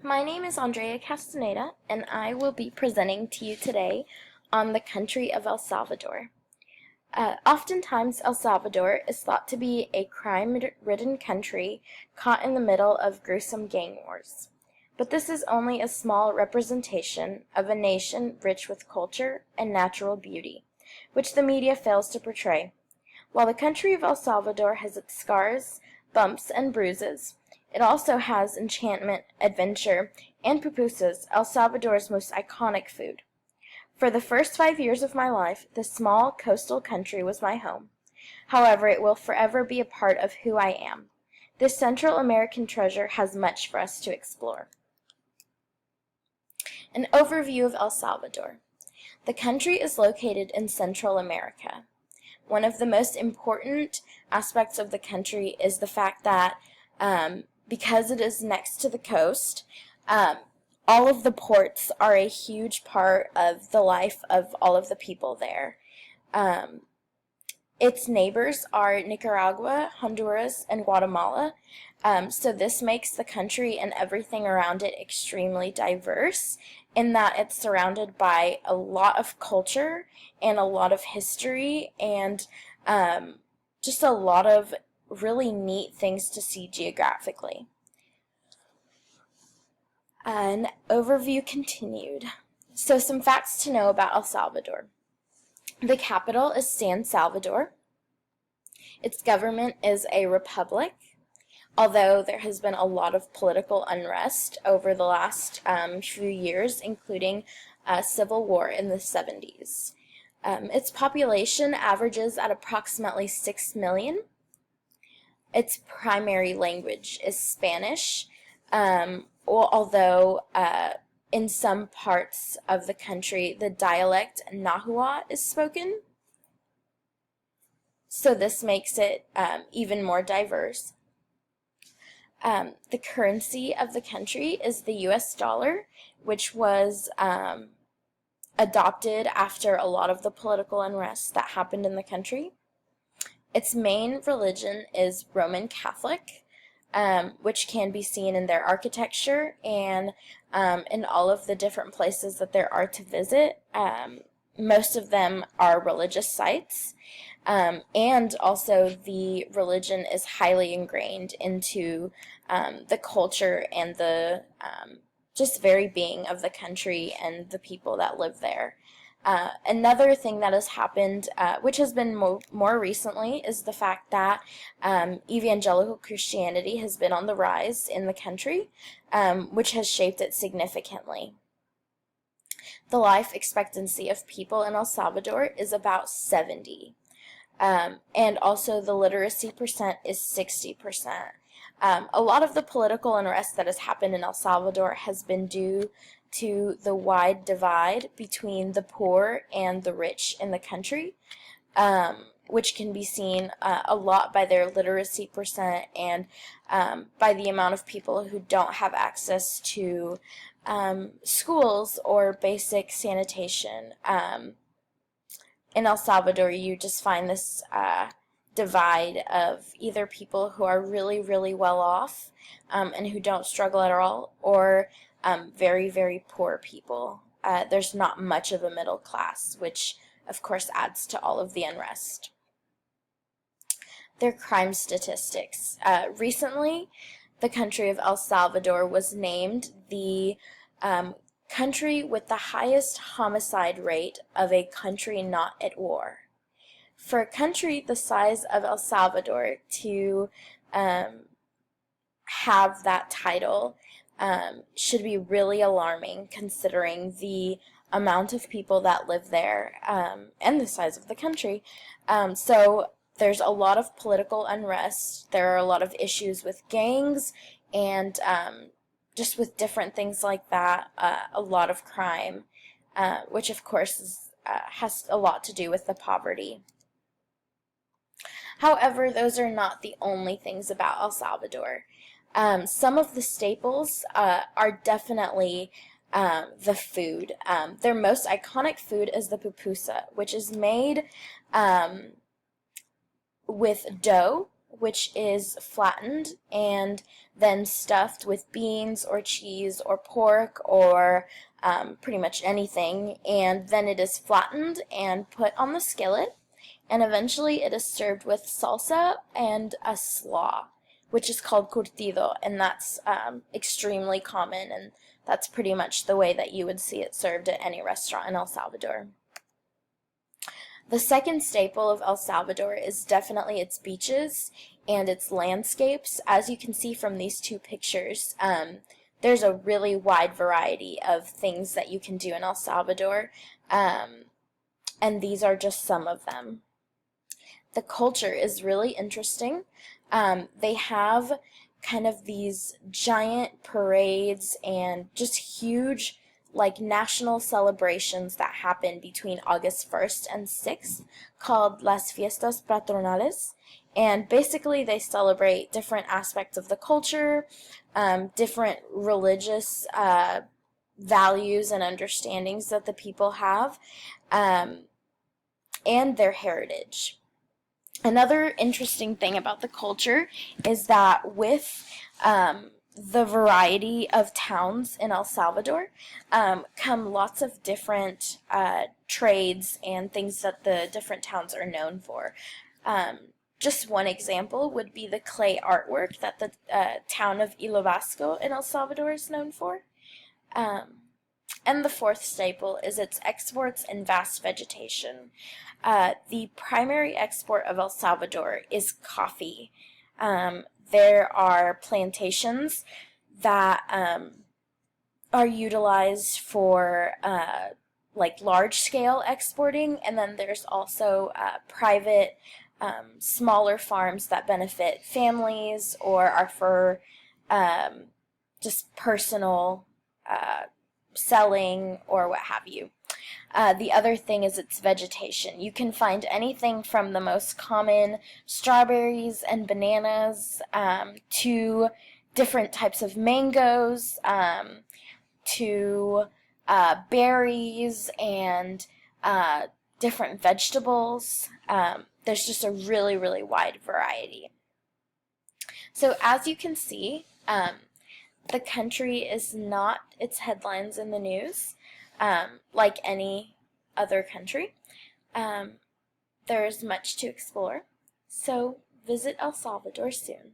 My name is Andrea Castaneda, and I will be presenting to you today on the country of El Salvador. Oftentimes, El Salvador is thought to be a crime-ridden country caught in the middle of gruesome gang wars. But this is only a small representation of a nation rich with culture and natural beauty, which the media fails to portray. While the country of El Salvador has its scars, bumps, and bruises, it also has enchantment, adventure, and pupusas, El Salvador's most iconic food. For the first 5 years of my life, this small coastal country was my home. However, it will forever be a part of who I am. This Central American treasure has much for us to explore. An overview of El Salvador. The country is located in Central America. One of the most important aspects of the country is the fact that because it is next to the coast, all of the ports are a huge part of the life of all of the people there. Its neighbors are Nicaragua, Honduras, and Guatemala. So this makes the country and everything around it extremely diverse in that it's surrounded by a lot of culture and a lot of history and just a lot of really neat things to see geographically. An overview continued. So some facts to know about El Salvador. The capital is San Salvador. Its government is a republic, although there has been a lot of political unrest over the last few years, including a civil war in the 70s. Its population averages at approximately 6 million. Its primary language is Spanish, although in some parts of the country the dialect Nahua is spoken. So this makes it even more diverse. The currency of the country is the US dollar, which was adopted after a lot of the political unrest that happened in the country. Its main religion is Roman Catholic, which can be seen in their architecture and in all of the different places that there are to visit. Most of them are religious sites, and also the religion is highly ingrained into the culture and the just very being of the country and the people that live there. Another thing that has happened, which has been more recently, is the fact that evangelical Christianity has been on the rise in the country, which has shaped it significantly. The life expectancy of people in El Salvador is about 70, and also the literacy percent is 60%. A lot of the political unrest that has happened in El Salvador has been due to the wide divide between the poor and the rich in the country, which can be seen a lot by their literacy percent and by the amount of people who don't have access to schools or basic sanitation. In El Salvador, you just find this divide of either people who are really, really well off and who don't struggle at all, or very, very poor people. There's not much of a middle class, which of course adds to all of the unrest. Their crime statistics. Recently, the country of El Salvador was named the country with the highest homicide rate of a country not at war. For a country the size of El Salvador to have that title should be really alarming, considering the amount of people that live there and the size of the country. So there's a lot of political unrest. There are a lot of issues with gangs and just with different things like that. A lot of crime, which of course has a lot to do with the poverty. However, those are not the only things about El Salvador. Some of the staples are definitely the food. Their most iconic food is the pupusa, which is made with dough, which is flattened and then stuffed with beans or cheese or pork or pretty much anything, and then it is flattened and put on the skillet, and eventually it is served with salsa and a slaw, which is called curtido, and that's extremely common, and that's pretty much the way that you would see it served at any restaurant in El Salvador. The second staple of El Salvador is definitely its beaches and its landscapes. As you can see from these two pictures, there's a really wide variety of things that you can do in El Salvador, and these are just some of them. The culture is really interesting. They have kind of these giant parades and just huge like national celebrations that happen between August 1st and 6th called Las Fiestas Patronales. And basically they celebrate different aspects of the culture, different religious values and understandings that the people have, and their heritage. Another interesting thing about the culture is that with the variety of towns in El Salvador come lots of different trades and things that the different towns are known for. Just one example would be the clay artwork that the town of Ilobasco in El Salvador is known for. And the fourth staple is its exports and vast vegetation. The primary export of El Salvador is coffee. There are plantations that are utilized for like large-scale exporting, and then there's also private smaller farms that benefit families or are for just personal selling or what have you. The other thing is its vegetation. You can find anything from the most common strawberries and bananas to different types of mangoes, to berries and different vegetables. There's just a really, really wide variety. So as you can see, the country is not its headlines in the news like any other country. There is much to explore, so visit El Salvador soon.